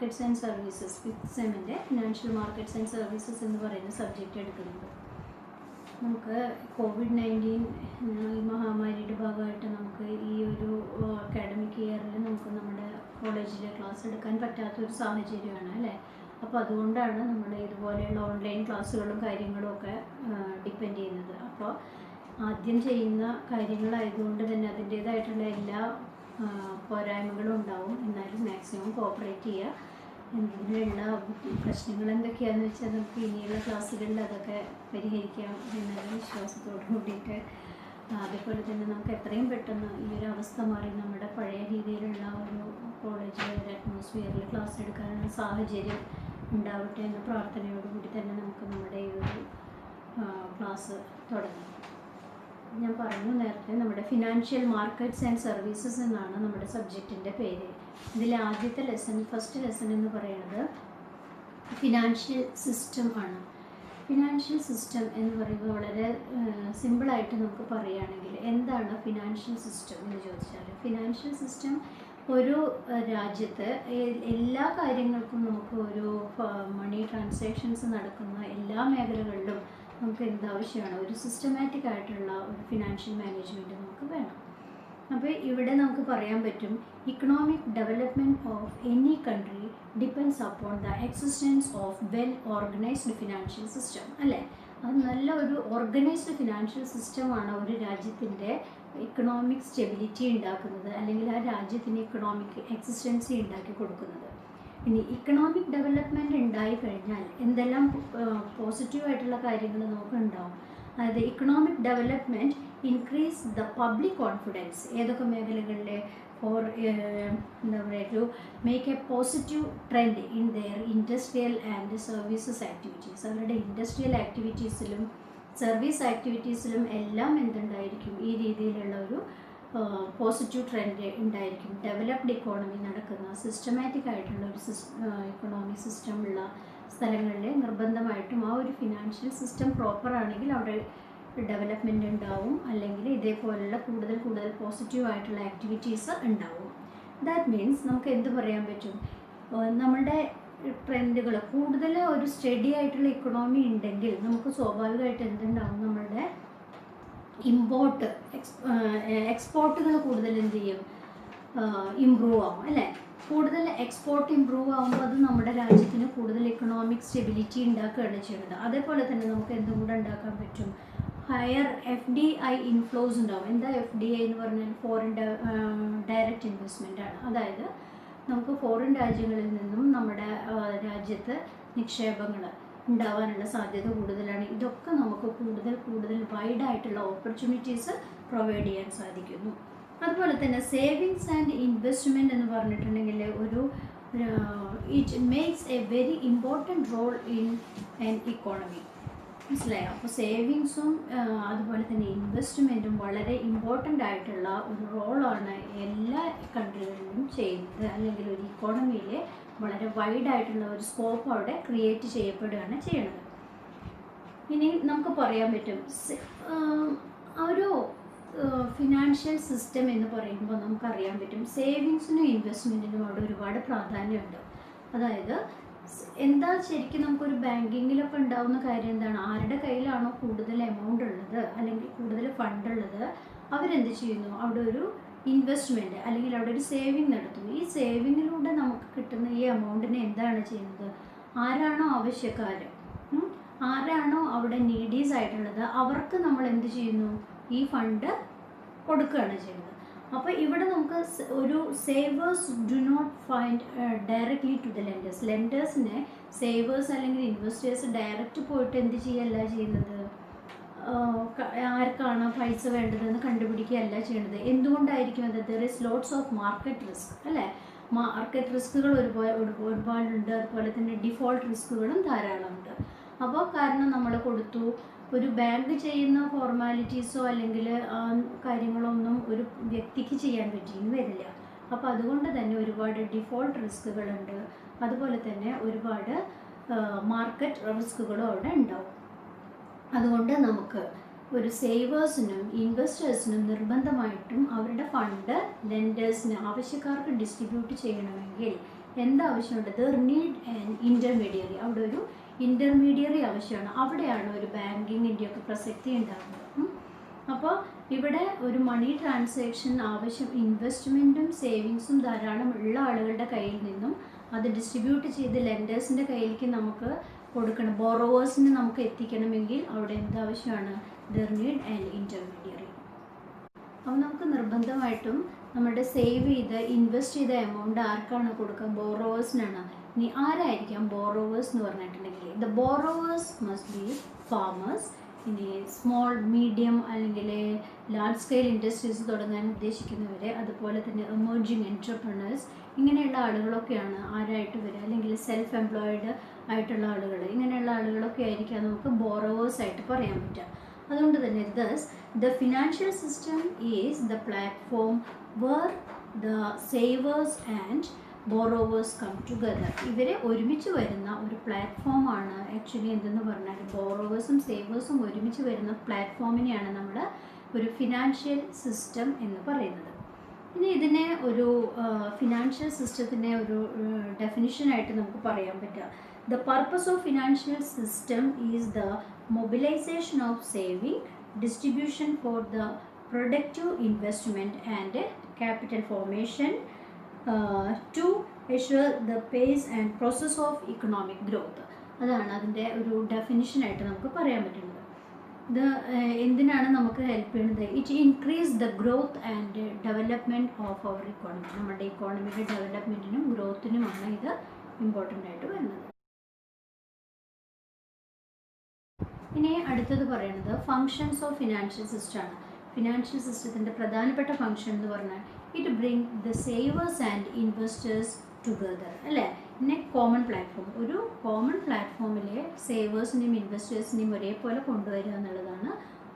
Markets and services, fifth സെമ്മിൻ്റെ financial markets and services എന്ന് പറയുന്ന സബ്ജക്റ്റ് എടുക്കുന്നുണ്ട്. നമുക്ക് COVID-19 ഈ മഹാമാരിയുടെ ഭാഗമായിട്ട് നമുക്ക് ഈ ഒരു അക്കാഡമിക് ഇയറിൽ നമുക്ക് നമ്മുടെ കോളേജിൽ ക്ലാസ് എടുക്കാൻ പറ്റാത്തൊരു സാഹചര്യമാണ് അല്ലേ. അപ്പോൾ അതുകൊണ്ടാണ് നമ്മൾ ഇതുപോലെയുള്ള ഓൺലൈൻ ക്ലാസ്സുകളും കാര്യങ്ങളും ഒക്കെ ഡിപ്പെൻഡ് ചെയ്യുന്നത്. അപ്പോൾ ആദ്യം ചെയ്യുന്ന കാര്യങ്ങളായതുകൊണ്ട് തന്നെ അതിൻ്റേതായിട്ടുള്ള എല്ലാ പോരായ്മകളും ഉണ്ടാവും. എന്നാലും മാക്സിമം കോപ്പറേറ്റ് ചെയ്യുക. എന്തിനുള്ള പ്രശ്നങ്ങൾ എന്തൊക്കെയാണെന്ന് വെച്ചാൽ നമുക്ക് ഇനിയുള്ള ക്ലാസ്സുകളിൽ അതൊക്കെ പരിഹരിക്കാം എന്നുള്ള വിശ്വാസത്തോട് കൂടിയിട്ട്, അതേപോലെ തന്നെ നമുക്ക് എത്രയും പെട്ടെന്ന് ഈ ഒരു അവസ്ഥ മാറി നമ്മുടെ പഴയ രീതിയിലുള്ള ഒരു കോളേജിലെ ഒരു അറ്റ്മോസ്ഫിയറിൽ ക്ലാസ് എടുക്കാനുള്ള സാഹചര്യം ഉണ്ടാവട്ടെ എന്ന പ്രാർത്ഥനയോടുകൂടി തന്നെ നമുക്ക് നമ്മുടെ ഈ ഒരു ക്ലാസ് തുടങ്ങാം. ഞാൻ പറഞ്ഞു നേരത്തെ നമ്മുടെ ഫിനാൻഷ്യൽ മാർക്കറ്റ്സ് ആൻഡ് സർവീസസ് എന്നാണ് നമ്മുടെ സബ്ജക്റ്റിൻ്റെ പേര്. ഇതിലെ ആദ്യത്തെ ഫസ്റ്റ് ലെസൺ എന്ന് പറയുന്നത് ഫിനാൻഷ്യൽ സിസ്റ്റം ആണ്. ഫിനാൻഷ്യൽ സിസ്റ്റം എന്ന് പറയുമ്പോൾ വളരെ സിമ്പിളായിട്ട് നമുക്ക് പറയുകയാണെങ്കിൽ എന്താണ് ഫിനാൻഷ്യൽ സിസ്റ്റം എന്ന് ചോദിച്ചാൽ, ഫിനാൻഷ്യൽ സിസ്റ്റം ഒരു രാജ്യത്ത് എല്ലാ കാര്യങ്ങൾക്കും നമുക്ക് ഒരു മണി ട്രാൻസാക്ഷൻസ് നടക്കുന്ന എല്ലാ മേഖലകളിലും നമുക്ക് എന്താവശ്യമാണ്, ഒരു സിസ്റ്റമാറ്റിക് ആയിട്ടുള്ള ഒരു ഫിനാൻഷ്യൽ മാനേജ്മെൻറ്റ് നമുക്ക് വേണം. അപ്പോൾ ഇവിടെ നമുക്ക് പറയാൻ പറ്റും economic development of any country depends upon the existence of well organised financial system അല്ലേ. അത് നല്ല ഒരു ഓർഗനൈസ്ഡ് ഫിനാൻഷ്യൽ സിസ്റ്റമാണ് ഒരു രാജ്യത്തിൻ്റെ ഇക്കണോമിക് സ്റ്റെബിലിറ്റി ഉണ്ടാക്കുന്നത്, അല്ലെങ്കിൽ ആ രാജ്യത്തിന് ഇക്കണോമിക് എക്സിസ്റ്റൻസി ഉണ്ടാക്കി കൊടുക്കുന്നത്. ഇനി ഇക്കണോമിക് ഡെവലപ്മെൻറ്റ് ഉണ്ടായിക്കഴിഞ്ഞാൽ എന്തെല്ലാം പോസിറ്റീവായിട്ടുള്ള കാര്യങ്ങൾ നമുക്കുണ്ടാവും. അതായത് economic development increase the public confidence. ഏതൊക്കെ മേഖലകളിലെ ഫോർ എന്താ പറയുക, to make a positive trend in their industrial and services activities. അവരുടെ ഇൻഡസ്ട്രിയൽ ആക്ടിവിറ്റീസിലും സർവീസ് ആക്ടിവിറ്റീസിലും എല്ലാം എന്തുണ്ടായിരിക്കും, ഈ രീതിയിലുള്ള ഒരു പോസിറ്റീവ് ട്രെൻഡ് ഉണ്ടായിരിക്കും. ഡെവലപ്ഡ് ഇക്കോണമി നടക്കുന്ന സിസ്റ്റമാറ്റിക് ആയിട്ടുള്ള ഒരു ഇക്കണോമിക് സിസ്റ്റം ഉള്ള സ്ഥലങ്ങളിൽ നിർബന്ധമായിട്ടും ആ ഒരു ഫിനാൻഷ്യൽ സിസ്റ്റം പ്രോപ്പർ ആണെങ്കിൽ അവിടെ ഡെവലപ്മെൻറ്റ് ഉണ്ടാവും, അല്ലെങ്കിൽ ഇതേപോലുള്ള കൂടുതൽ പോസിറ്റീവ് ആയിട്ടുള്ള ആക്ടിവിറ്റീസ് ഉണ്ടാവും. ദാറ്റ് മീൻസ് നമുക്ക് എന്ത് പറയാൻ പറ്റും, നമ്മുടെ ട്രെൻഡുകൾ കൂടുതൽ ഒരു സ്റ്റഡി ആയിട്ടുള്ള ഇക്കണോമി ഉണ്ടെങ്കിൽ നമുക്ക് സ്വാഭാവികമായിട്ട് എന്തുണ്ടാവും, നമ്മളുടെ ഇമ്പോർട്ട് എക്സ്പോർട്ടുകൾ കൂടുതൽ എന്ത് ചെയ്യും, ഇമ്പ്രൂവ് ആവും അല്ലേ. കൂടുതൽ എക്സ്പോർട്ട് ഇമ്പ്രൂവ് ആകുമ്പോൾ അത് നമ്മുടെ രാജ്യത്തിന് കൂടുതൽ ഇക്കണോമിക് സ്റ്റെബിലിറ്റി ഉണ്ടാക്കുകയാണ് ചെയ്യുന്നത്. അതേപോലെ തന്നെ നമുക്ക് എന്തും കൂടെ ഉണ്ടാക്കാൻ പറ്റും, ഹയർ FDI ഇൻഫ്ലോസ് ഉണ്ടാവും. എന്താ FDI എന്ന് പറഞ്ഞാൽ ഫോറിൻ ഡയറക്റ്റ് ഇൻവെസ്റ്റ്മെൻ്റ് ആണ്. അതായത് നമുക്ക് ഫോറിൻ രാജ്യങ്ങളിൽ നിന്നും നമ്മുടെ രാജ്യത്ത് നിക്ഷേപങ്ങൾ ഉണ്ടാവാനുള്ള സാധ്യത കൂടുതലാണ്. ഇതൊക്കെ നമുക്ക് കൂടുതൽ വൈഡായിട്ടുള്ള ഓപ്പർച്യൂണിറ്റീസ് പ്രൊവൈഡ് ചെയ്യാൻ സാധിക്കുന്നു. അതുപോലെ തന്നെ സേവിങ്സ് ആൻഡ് ഇൻവെസ്റ്റ്മെൻറ്റ് എന്ന് പറഞ്ഞിട്ടുണ്ടെങ്കിൽ it makes a very important role in an economy. മനസ്സിലായോ? അപ്പോൾ സേവിങ്സും അതുപോലെ തന്നെ ഇൻവെസ്റ്റ്മെൻറ്റും വളരെ ഇമ്പോർട്ടൻ്റ് ആയിട്ടുള്ള ഒരു റോളാണ് എല്ലാ കൺട്രികളിലും ചെയ്യുന്നത്, അല്ലെങ്കിൽ ഒരു ഇക്കോണമിയിൽ വളരെ വൈഡായിട്ടുള്ള ഒരു സ്കോപ്പ് അവിടെ ക്രിയേറ്റ് ചെയ്യപ്പെടുകയാണ് ചെയ്യുന്നത്. ഇനി നമുക്ക് പറയാൻ പറ്റും ഒരു ഫിനാൻഷ്യൽ സിസ്റ്റം എന്ന് പറയുമ്പോൾ നമുക്കറിയാൻ പറ്റും സേവിങ്സിനും ഇൻവെസ്റ്റ്മെൻറ്റിനും അവിടെ ഒരുപാട് പ്രാധാന്യമുണ്ട്. അതായത് എന്താ ശരിക്കും നമുക്കൊരു ബാങ്കിങ്ങിലൊക്കെ ഉണ്ടാവുന്ന കാര്യം എന്താണ്, ആരുടെ കയ്യിലാണോ കൂടുതൽ എമൗണ്ട് ഉള്ളത് അല്ലെങ്കിൽ കൂടുതൽ ഫണ്ട് ഉള്ളത് അവരെന്ത് ചെയ്യുന്നു, അവിടെ ഒരു ഇൻവെസ്റ്റ്മെൻറ്റ് അല്ലെങ്കിൽ അവിടെ ഒരു സേവിങ് നടത്തുന്നു. ഈ സേവിങ്ങിലൂടെ നമുക്ക് കിട്ടുന്ന ഈ എമൗണ്ടിനെ എന്താണ് ചെയ്യുന്നത്, ആരാണോ ആവശ്യക്കാർ, ആരാണോ അവിടെ നീഡീസ് ആയിട്ടുള്ളത് അവർക്ക് നമ്മൾ എന്ത് ചെയ്യുന്നു, ഈ ഫണ്ട് കൊടുക്കുകയാണ് ചെയ്യുന്നത്. അപ്പോൾ ഇവിടെ നമുക്ക് ഒരു savers do not find directly to the lenders. ലെൻഡേഴ്സിനെ സേവേഴ്സ് അല്ലെങ്കിൽ ഇൻവെസ്റ്റേഴ്സ് ഡയറക്റ്റ് പോയിട്ട് എന്ത് ചെയ്യല്ല ചെയ്യുന്നത്, ആർക്കാണ് പൈസ വേണ്ടതെന്ന് കണ്ടുപിടിക്കുകയല്ല ചെയ്യുന്നത്. എന്തുകൊണ്ടായിരിക്കും അത്, there is lots of market risk അല്ലേ. മാർക്കറ്റ് റിസ്കുകൾ ഒരുപാടുണ്ട്. അതുപോലെ തന്നെ ഡിഫോൾട്ട് റിസ്കുകളും ധാരാളമുണ്ട്. അപ്പോൾ കാരണം നമ്മൾ കൊടുത്തു, ഒരു ബാങ്ക് ചെയ്യുന്ന ഫോർമാലിറ്റീസോ അല്ലെങ്കിൽ കാര്യങ്ങളൊന്നും ഒരു വ്യക്തിക്ക് ചെയ്യാൻ പറ്റിയെന്ന് വരില്ല. അപ്പോൾ അതുകൊണ്ട് തന്നെ ഒരുപാട് ഡിഫോൾട്ട് റിസ്കുകളുണ്ട്. അതുപോലെ തന്നെ ഒരുപാട് മാർക്കറ്റ് റിസ്കുകളും അവിടെ ഉണ്ടാവും. അതുകൊണ്ട് നമുക്ക് ഒരു സേവേഴ്സിനും ഇൻവെസ്റ്റേഴ്സിനും നിർബന്ധമായിട്ടും അവരുടെ ഫണ്ട് ലെൻഡേഴ്സിന് ആവശ്യക്കാർക്ക് ഡിസ്ട്രിബ്യൂട്ട് ചെയ്യണമെങ്കിൽ എന്താവശ്യമുണ്ട്? They need an intermediary. അവിടെ ഒരു ഇൻ്റർമീഡിയറി ആവശ്യമാണ്. അവിടെയാണ് ഒരു ബാങ്കിങ്ങിൻ്റെ ഒക്കെ പ്രസക്തി ഉണ്ടാകുന്നത്. അപ്പോൾ ഇവിടെ ഒരു മണി ട്രാൻസാക്ഷൻ ആവശ്യം ഇൻവെസ്റ്റ്മെൻറ്റും സേവിങ്സും ധാരാളം ഉള്ള ആളുകളുടെ കയ്യിൽ നിന്നും അത് ഡിസ്ട്രിബ്യൂട്ട് ചെയ്ത് ലെൻഡേഴ്സിൻ്റെ കയ്യിലേക്ക് നമുക്ക് കൊടുക്കണം, ബോറോവേഴ്സിന് നമുക്ക് എത്തിക്കണമെങ്കിൽ അവിടെ എന്താവശ്യമാണ്? They need an intermediary. അപ്പോൾ നമുക്ക് നിർബന്ധമായിട്ടും നമ്മുടെ സേവ് ചെയ്ത് ഇൻവെസ്റ്റ് ചെയ്ത എമൗണ്ട് ആർക്കാണ് കൊടുക്കുക? ബോറോവേഴ്സിനാണ്. ഇനി ആരായിരിക്കാം ബോറോവേഴ്സ് എന്ന് പറഞ്ഞിട്ടുണ്ടെങ്കിൽ the borrowers must be farmers. ഇനി സ്മോൾ മീഡിയം അല്ലെങ്കിൽ ലാർജ് സ്കെയിൽ ഇൻഡസ്ട്രീസ് തുടങ്ങാൻ ഉദ്ദേശിക്കുന്നവർ, അതുപോലെ തന്നെ എമേർജിങ് എൻറ്റർപ്രണേഴ്സ്, ഇങ്ങനെയുള്ള ആളുകളൊക്കെയാണ് ആരായിട്ട് വരിക, അല്ലെങ്കിൽ സെൽഫ് എംപ്ലോയിഡ് ആയിട്ടുള്ള ആളുകൾ, ഇങ്ങനെയുള്ള ആളുകളൊക്കെ ആയിരിക്കാം നമുക്ക് ബോറോവേഴ്സ് ആയിട്ട് പറയാൻ പറ്റുക. അതുകൊണ്ട് തന്നെ thus the financial system is the platform where the savers and borrowers come together. ഇവരെ ഒരുമിച്ച് വരുന്ന ഒരു പ്ലാറ്റ്ഫോമാണ് ആക്ച്വലി എന്തെന്ന് പറഞ്ഞാൽ ബോറോവേഴ്സും സേവേഴ്സും ഒരുമിച്ച് വരുന്ന പ്ലാറ്റ്ഫോമിനെയാണ് നമ്മൾ ഒരു ഫിനാൻഷ്യൽ സിസ്റ്റം എന്ന് പറയുന്നത്. ഇനി ഇതിനെ ഒരു ഫിനാൻഷ്യൽ സിസ്റ്റത്തിനെ ഒരു ഡെഫിനിഷനായിട്ട് നമുക്ക് പറയാൻ പറ്റുക. The purpose of financial system is the mobilization of saving, distribution for the productive investment and capital formation to assure the pace and process of economic growth. അതാണ് അതിൻ്റെ ഒരു ഡെഫിനിഷനായിട്ട് നമുക്ക് പറയാൻ പറ്റുന്നത്. ഇത് എന്തിനാണ് നമുക്ക് ഹെൽപ്പ് ചെയ്യുന്നത്? It increase the growth and development of our economy. നമ്മുടെ ഇക്കോണമിയുടെ ഡെവലപ്മെൻറ്റിനും ഗ്രോത്തിനുമാണ് ഇത് ഇമ്പോർട്ടൻ്റ് ആയിട്ട് വരുന്നത്. ഇനി അടുത്തത് പറയുന്നത് ഫങ്ഷൻസ് ഓഫ് ഫിനാൻഷ്യൽ സിസ്റ്റമാണ്. ഫിനാൻഷ്യൽ സിസ്റ്റത്തിൻ്റെ പ്രധാനപ്പെട്ട ഫങ്ഷൻ എന്ന് പറഞ്ഞാൽ it bring the Xavier's and investors together, അല്ലേ? പിന്നെ കോമൺ പ്ലാറ്റ്ഫോം, ഒരു കോമൺ പ്ലാറ്റ്ഫോമിലെ സേവേഴ്സിനെയും ഇൻവെസ്റ്റേഴ്സിനെയും ഒരേപോലെ കൊണ്ടുവരിക എന്നുള്ളതാണ്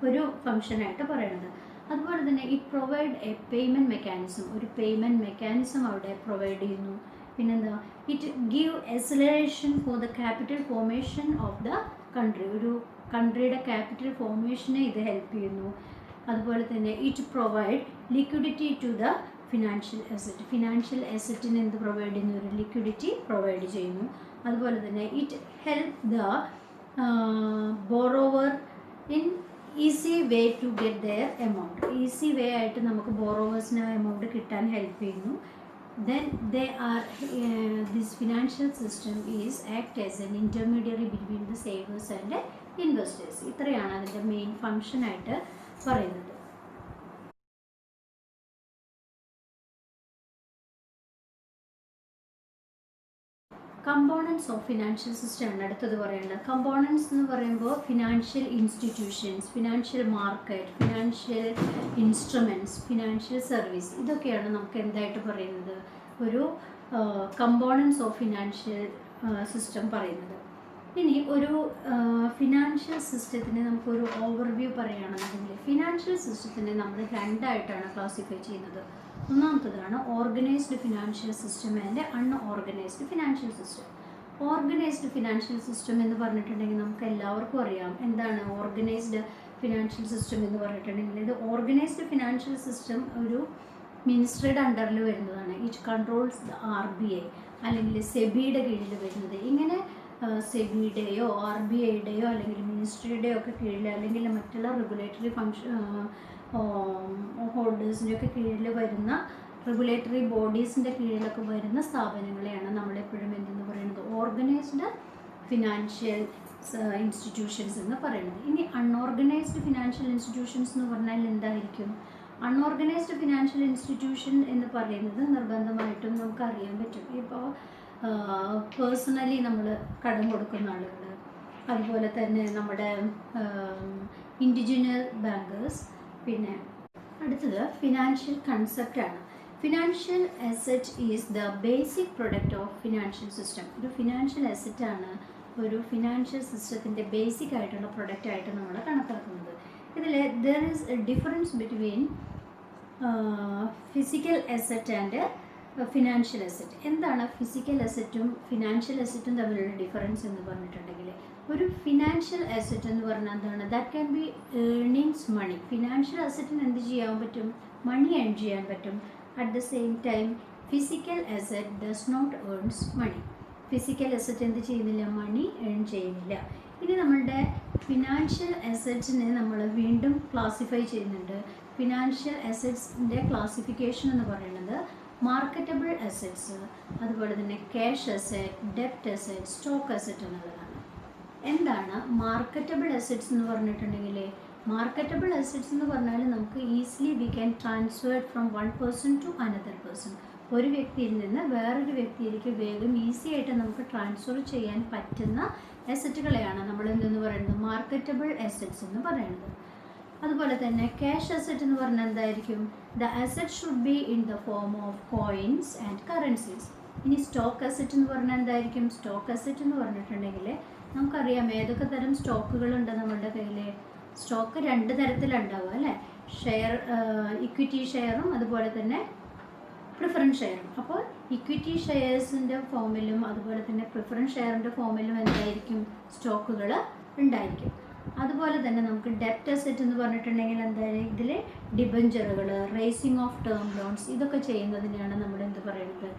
ഒരു ഫങ്ഷനായിട്ട് പറയുന്നത്. അതുപോലെ തന്നെ it provide A payment mechanism, ഒരു പേയ്മെൻറ്റ് മെക്കാനിസം അവിടെ പ്രൊവൈഡ് ചെയ്യുന്നു. പിന്നെന്താ? It give acceleration for the capital formation of the country, ഒരു കൺട്രിയുടെ ക്യാപിറ്റൽ ഫോർമേഷനെ ഇത് ഹെൽപ്പ് ചെയ്യുന്നു. അതുപോലെ തന്നെ it provide liquidity to the financial asset, financial അസറ്റിന് എന്ത് പ്രൊവൈഡ് ചെയ്യുന്നു? ഒരു ലിക്വിഡിറ്റി പ്രൊവൈഡ് ചെയ്യുന്നു. അതുപോലെ തന്നെ it help the borrower in easy way to get their amount, easy way ആയിട്ട് നമുക്ക് ബോറോവേഴ്സിന് എമൗണ്ട് കിട്ടാൻ ഹെൽപ്പ് ചെയ്യുന്നു. Then they are this financial system is act as an intermediary between the savers and investors. ഇത്രയാണ് അതിൻ്റെ main function ആയിട്ട് പറയുന്നത്. Components of financial system ആണ് അടുത്തത് പറയേണ്ടത്. കമ്പോണൻസ് എന്ന് പറയുമ്പോൾ financial institutions, financial market, financial instruments, financial service, ഇതൊക്കെയാണ് നമുക്ക് എന്തായിട്ട് പറയുന്നത്? ഒരു കമ്പോണൻസ് ഓഫ് ഫിനാൻഷ്യൽ സിസ്റ്റം പറയുന്നത്. ഇനി ഒരു ഫിനാൻഷ്യൽ സിസ്റ്റത്തിന് നമുക്കൊരു ഓവർവ്യൂ പറയുകയാണെന്നുണ്ടെങ്കിൽ ഫിനാൻഷ്യൽ സിസ്റ്റത്തിനെ നമ്മൾ രണ്ടായിട്ടാണ് ക്ലാസിഫൈ ചെയ്യുന്നത്. ഒന്നാമത്തതാണ് organised financial system and unorganised financial system. Organised financial system എന്ന് പറഞ്ഞിട്ടുണ്ടെങ്കിൽ നമുക്ക് എല്ലാവർക്കും അറിയാം എന്താണ് ഓർഗനൈസ്ഡ് ഫിനാൻഷ്യൽ സിസ്റ്റം എന്ന് പറഞ്ഞിട്ടുണ്ടെങ്കിൽ. ഇത് ഓർഗനൈസ്ഡ് ഫിനാൻഷ്യൽ സിസ്റ്റം ഒരു മിനിസ്ട്രിയുടെ അണ്ടറിൽ വരുന്നതാണ്. ഇറ്റ് കൺട്രോൾസ് ദ RBI അല്ലെങ്കിൽ സെബിയുടെ കീഴിൽ വരുന്നത്. ഇങ്ങനെ സെബിയുടെയോ RBIയുടെയോ അല്ലെങ്കിൽ മിനിസ്ട്രിയുടെയോ ഒക്കെ കീഴിൽ അല്ലെങ്കിൽ മറ്റുള്ള റെഗുലേറ്ററി ഹോൾഡേഴ്സിൻ്റെ ഒക്കെ കീഴിൽ വരുന്ന റെഗുലേറ്ററി ബോഡീസിൻ്റെ കീഴിലൊക്കെ വരുന്ന സ്ഥാപനങ്ങളെയാണ് നമ്മളെപ്പോഴും എന്തെന്ന് പറയുന്നത്? ഓർഗനൈസ്ഡ് ഫിനാൻഷ്യൽ ഇൻസ്റ്റിറ്റ്യൂഷൻസ് എന്ന് പറയുന്നത്. ഇനി അൺഓർഗനൈസ്ഡ് ഫിനാൻഷ്യൽ ഇൻസ്റ്റിറ്റ്യൂഷൻസ് എന്ന് പറഞ്ഞാൽ എന്തായിരിക്കും? അൺഓർഗനൈസ്ഡ് ഫിനാൻഷ്യൽ ഇൻസ്റ്റിറ്റ്യൂഷൻ എന്ന് പറയുന്നത് നിർബന്ധമായിട്ടും നമുക്കറിയാൻ പറ്റും. ഇപ്പോൾ പേഴ്സണലി നമ്മൾ കടം കൊടുക്കുന്ന ആളുകൾ, അതുപോലെ തന്നെ നമ്മുടെ ഇൻഡിവിജ്വൽ ബാങ്കേഴ്സ്. പിന്നെ അടുത്തത് ഫിനാൻഷ്യൽ കൺസെപ്റ്റാണ്. Financial asset is the basic product of financial system. ഒരു ഫിനാൻഷ്യൽ അസറ്റാണ് ഒരു ഫിനാൻഷ്യൽ സിസ്റ്റത്തിൻ്റെ ബേസിക് ആയിട്ടുള്ള പ്രൊഡക്റ്റായിട്ട് നമ്മൾ കണക്കാക്കുന്നത്. ഇതിൽ there is a difference between physical asset and financial asset. എന്താണ് ഫിസിക്കൽ അസറ്റും ഫിനാൻഷ്യൽ അസറ്റും തമ്മിലുള്ള ഡിഫറൻസ് എന്ന് പറഞ്ഞിട്ടുണ്ടെങ്കിൽ, ഒരു ഫിനാൻഷ്യൽ അസറ്റ് എന്ന് പറഞ്ഞാൽ എന്താണ്? That can be earnings money. Financial അസറ്റിന് എന്ത് ചെയ്യാൻ പറ്റും? മണി ഏൺ ചെയ്യാൻ പറ്റും. At the same time physical asset does not earns money. Physical asset എന്ത് ചെയ്യുന്നില്ല? മണി ഏൺ ചെയ്യുന്നില്ല. ഇനി നമ്മളുടെ ഫിനാൻഷ്യൽ അസറ്റ്സിനെ നമ്മൾ വീണ്ടും ക്ലാസിഫൈ ചെയ്യുന്നുണ്ട്. ഫിനാൻഷ്യൽ അസറ്റ്സിൻ്റെ ക്ലാസിഫിക്കേഷൻ എന്ന് പറയുന്നത് മാർക്കറ്റബിൾ അസറ്റ്സ്, അതുപോലെ തന്നെ ക്യാഷ് അസറ്റ്, ഡെപ്റ്റ് അസറ്റ്, സ്റ്റോക്ക് അസറ്റ് എന്നുള്ളതാണ്. എന്താണ് മാർക്കറ്റബിൾ അസറ്റ്സ് എന്ന് പറഞ്ഞിട്ടുണ്ടെങ്കിൽ? മാർക്കറ്റബിൾ അസറ്റ്സ് എന്ന് പറഞ്ഞാൽ നമുക്ക് easily we can transfer from one person to another person. ഒരു വ്യക്തിയിൽ നിന്ന് വേറൊരു വ്യക്തിയിലേക്ക് വേഗം ഈസി ആയിട്ട് നമുക്ക് ട്രാൻസ്ഫർ ചെയ്യാൻ പറ്റുന്ന അസറ്റുകളെയാണ് നമ്മൾ എന്തെന്ന് പറയുന്നത്? മാർക്കറ്റബിൾ അസറ്റ്സ് എന്ന് പറയുന്നത്. അതുപോലെ തന്നെ ക്യാഷ് അസറ്റ് എന്ന് പറഞ്ഞാൽ എന്തായിരിക്കും? The asset should be in the form of coins and currencies. ഇനി സ്റ്റോക്ക് അസറ്റ് എന്ന് പറഞ്ഞാൽ എന്തായിരിക്കും? സ്റ്റോക്ക് അസറ്റ് എന്ന് പറഞ്ഞിട്ടുണ്ടെങ്കിൽ നമുക്കറിയാം ഏതൊക്കെ തരം സ്റ്റോക്കുകളുണ്ട് നമ്മളുടെ കയ്യിൽ. സ്റ്റോക്ക് രണ്ട് തരത്തിലുണ്ടാവുക അല്ലേ? ഷെയർ, ഇക്വിറ്റി ഷെയറും അതുപോലെ തന്നെ പ്രിഫറൻസ് ഷെയറും. അപ്പോൾ ഇക്വിറ്റി ഷെയർസിൻ്റെ ഫോമിലും അതുപോലെ തന്നെ പ്രിഫറൻസ് ഷെയറിൻ്റെ ഫോമിലും എന്തായിരിക്കും? സ്റ്റോക്കുകൾ ഉണ്ടായിരിക്കും. അതുപോലെ തന്നെ നമുക്ക് ഡെപ്റ്റ് അസറ്റ് എന്ന് പറഞ്ഞിട്ടുണ്ടെങ്കിൽ എന്തായാലും ഇതിൽ ഡിബഞ്ചറുകൾ, റേസിംഗ് ഓഫ് ടേം ലോൺസ്, ഇതൊക്കെ ചെയ്യുന്നതിനെയാണ് നമ്മൾ എന്ത് പറയുന്നത്?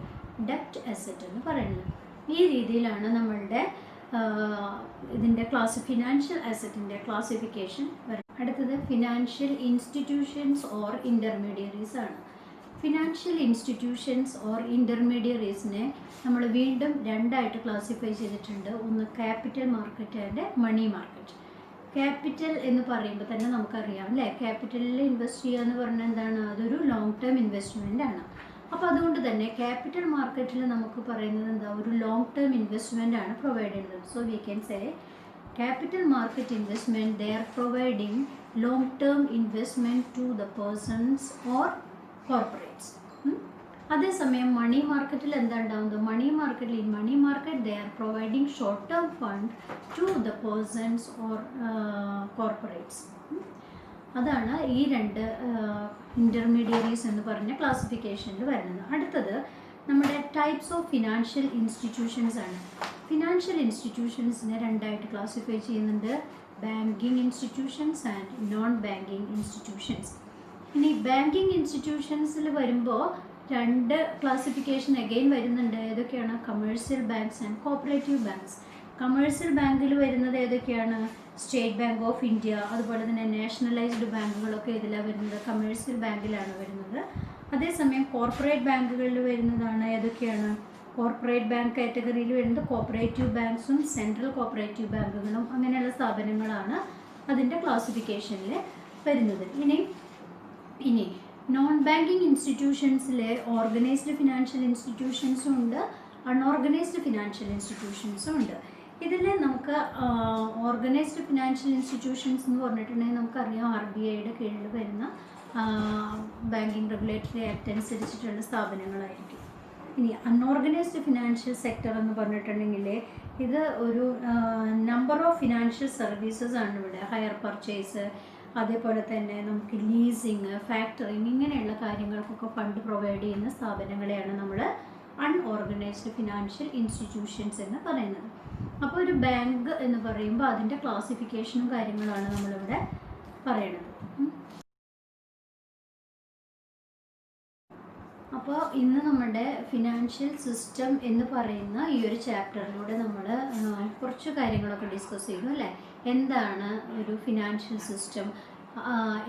ഡെപ്റ്റ് അസറ്റ് എന്ന് പറയുന്നത്. ഈ രീതിയിലാണ് നമ്മളുടെ ഇതിൻ്റെ ഫിനാൻഷ്യൽ അസറ്റിൻ്റെ ക്ലാസിഫിക്കേഷൻ വരുന്നത്. അടുത്തത് ഫിനാൻഷ്യൽ ഇൻസ്റ്റിറ്റ്യൂഷൻസ് ഓർ ഇൻ്റർമീഡിയറീസ് ആണ്. ഫിനാൻഷ്യൽ ഇൻസ്റ്റിറ്റ്യൂഷൻസ് ഓർ ഇൻ്റർമീഡിയറീസിനെ നമ്മൾ വീണ്ടും രണ്ടായിട്ട് ക്ലാസിഫൈ ചെയ്തിട്ടുണ്ട്. ഒന്ന് capital market and money market. Capital എന്ന് പറയുമ്പോൾ തന്നെ നമുക്കറിയാം അല്ലേ? ക്യാപിറ്റലിൽ ഇൻവെസ്റ്റ് ചെയ്യുക എന്ന് പറഞ്ഞാൽ എന്താണ്? അതൊരു ലോങ് ടേം ഇൻവെസ്റ്റ്മെൻ്റ് ആണ്. അപ്പോൾ അതുകൊണ്ട് തന്നെ ക്യാപിറ്റൽ മാർക്കറ്റിൽ നമുക്ക് പറയുന്നത് എന്താ? ഒരു ലോങ് ടേം ഇൻവെസ്റ്റ്മെൻ്റ് ആണ് പ്രൊവൈഡ് ചെയ്യുന്നത്. So we can say capital market investment they are providing long term investment to the persons or corporates. അതേസമയം മണി മാർക്കറ്റിൽ എന്താ ഉണ്ടാകുന്നത്? Money market they are providing short term fund to the persons or corporates. അതാണ് ഈ രണ്ട് intermediaries എന്ന് പറഞ്ഞ ക്ലാസിഫിക്കേഷനിൽ വരുന്നത്. അടുത്തത് നമ്മുടെ ടൈപ്സ് ഓഫ് ഫിനാൻഷ്യൽ ഇൻസ്റ്റിറ്റ്യൂഷൻസ് ആണ്. ഫിനാൻഷ്യൽ ഇൻസ്റ്റിറ്റ്യൂഷൻസിനെ രണ്ടായിട്ട് ക്ലാസിഫൈ ചെയ്യുന്നുണ്ട്. Banking institutions and non banking institutions. ഇനി ബാങ്കിങ് ഇൻസ്റ്റിറ്റ്യൂഷൻസിൽ വരുമ്പോൾ രണ്ട് ക്ലാസിഫിക്കേഷൻ അഗെയിൻ വരുന്നുണ്ട്. ഏതൊക്കെയാണ്? Commercial banks and cooperative banks. Commercial ബാങ്കിൽ വരുന്നത് ഏതൊക്കെയാണ്? സ്റ്റേറ്റ് ബാങ്ക് ഓഫ് ഇന്ത്യ, അതുപോലെ തന്നെ നാഷണലൈസ്ഡ് ബാങ്കുകളൊക്കെ ഇതിലാണ് വരുന്നത്, കമേഴ്സ്യൽ ബാങ്കിലാണ് വരുന്നത്. അതേസമയം കോർപ്പറേറ്റ് ബാങ്കുകളിൽ വരുന്നതാണ് ഏതൊക്കെയാണ്? കോർപ്പറേറ്റ് ബാങ്ക് കാറ്റഗറിയിൽ വരുന്നത് കോപ്പറേറ്റീവ് ബാങ്ക്സും സെൻട്രൽ കോപ്പറേറ്റീവ് ബാങ്കുകളും അങ്ങനെയുള്ള സ്ഥാപനങ്ങളാണ് അതിൻ്റെ ക്ലാസിഫിക്കേഷനിൽ വരുന്നത്. ഇനി നോൺ ബാങ്കിങ് ഇൻസ്റ്റിറ്റ്യൂഷൻസിലെ ഓർഗനൈസ്ഡ് ഫിനാൻഷ്യൽ ഇൻസ്റ്റിറ്റ്യൂഷൻസും ഉണ്ട്, അൺഓർഗനൈസ്ഡ് ഫിനാൻഷ്യൽ ഇൻസ്റ്റിറ്റ്യൂഷൻസും ഉണ്ട്. ഇതിൽ നമുക്ക് ഓർഗനൈസ്ഡ് ഫിനാൻഷ്യൽ ഇൻസ്റ്റിറ്റ്യൂഷൻസ് എന്ന് പറഞ്ഞിട്ടുണ്ടെങ്കിൽ നമുക്കറിയാം RBIയുടെ കീഴിൽ വരുന്ന ബാങ്കിങ് റെഗുലേറ്ററി ആക്ട് അനുസരിച്ചിട്ടുള്ള സ്ഥാപനങ്ങളായിരിക്കും. ഇനി അൺഓർഗനൈസ്ഡ് ഫിനാൻഷ്യൽ സെക്ടർ എന്ന് പറഞ്ഞിട്ടുണ്ടെങ്കിൽ ഇത് ഒരു നമ്പർ ഓഫ് ഫിനാൻഷ്യൽ സർവീസസ് ആണ് ഇവിടെ. ഹയർ പർച്ചേസ്, അതേപോലെ തന്നെ നമുക്ക് ലീസിങ്, ഫാക്ടറിങ്, ഇങ്ങനെയുള്ള കാര്യങ്ങൾക്കൊക്കെ ഫണ്ട് പ്രൊവൈഡ് ചെയ്യുന്ന സ്ഥാപനങ്ങളെയാണ് നമ്മൾ അൺഓർഗനൈസ്ഡ് ഫിനാൻഷ്യൽ ഇൻസ്റ്റിറ്റ്യൂഷൻസ് എന്ന് പറയുന്നത്. അപ്പോൾ ഒരു ബാങ്ക് എന്ന് പറയുമ്പോൾ അതിൻ്റെ ക്ലാസിഫിക്കേഷനും കാര്യങ്ങളാണ് നമ്മളിവിടെ പറയുന്നത്. അപ്പോൾ ഇന്ന് നമ്മുടെ ഫിനാൻഷ്യൽ സിസ്റ്റം എന്ന് പറയുന്ന ഈ ഒരു ചാപ്റ്ററിലൂടെ നമ്മൾ കുറച്ച് കാര്യങ്ങളൊക്കെ ഡിസ്കസ് ചെയ്തു അല്ലേ? എന്താണ് ഒരു ഫിനാൻഷ്യൽ സിസ്റ്റം,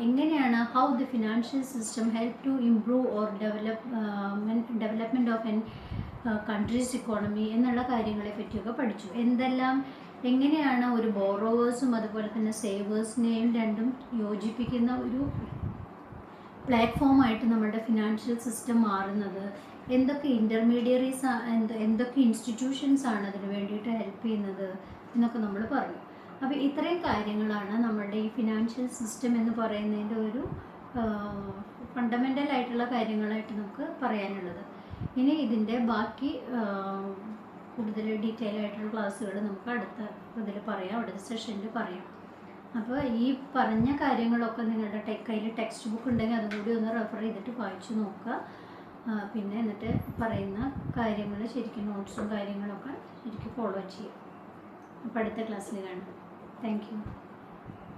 എങ്ങനെയാണ് how the financial system help to improve or development of an country's economy എന്നുള്ള കാര്യങ്ങളെ പറ്റിയൊക്കെ പഠിച്ചു. എങ്ങനെയാണ് ഒരു ബോറോവേഴ്സും അതുപോലെ തന്നെ സേവേഴ്സിനെയും രണ്ടും യോജിപ്പിക്കുന്ന ഒരു പ്ലാറ്റ്ഫോമായിട്ട് നമ്മുടെ ഫിനാൻഷ്യൽ സിസ്റ്റം മാറുന്നത്, എന്തൊക്കെ ഇൻ്റർമീഡിയറീസ്, എന്തൊക്കെ ഇൻസ്റ്റിറ്റ്യൂഷൻസ് ആണ് അതിന് വേണ്ടിയിട്ട് ഹെൽപ്പ് ചെയ്യുന്നത് എന്നൊക്കെ നമ്മൾ പറഞ്ഞു. അപ്പോൾ ഇത്രയും കാര്യങ്ങളാണ് നമ്മളുടെ ഈ ഫിനാൻഷ്യൽ സിസ്റ്റം എന്ന് പറയുന്നതിൻ്റെ ഒരു ഫണ്ടമെൻ്റൽ ആയിട്ടുള്ള കാര്യങ്ങളായിട്ട് നമുക്ക് പറയാനുള്ളത്. ഇനി ഇതിൻ്റെ ബാക്കി കൂടുതൽ ഡീറ്റെയിൽ ആയിട്ടുള്ള ക്ലാസ്സുകൾ നമുക്ക് അടുത്ത അടുത്ത സെഷനിൽ പറയാം. അപ്പോൾ ഈ പറഞ്ഞ കാര്യങ്ങളൊക്കെ നിങ്ങളുടെ കയ്യിൽ ടെക്സ്റ്റ് ബുക്ക് ഉണ്ടെങ്കിൽ അതുകൂടി ഒന്ന് റെഫർ ചെയ്തിട്ട് വായിച്ചു നോക്കുക. പിന്നെ എന്നിട്ട് പറയുന്ന കാര്യങ്ങൾ ശരിക്കും നോട്ട്സും കാര്യങ്ങളൊക്കെ ശരിക്കും ഫോളോ ചെയ്യുക. അപ്പോൾ അടുത്ത ക്ലാസ്സിൽ കാണാം. Thank you.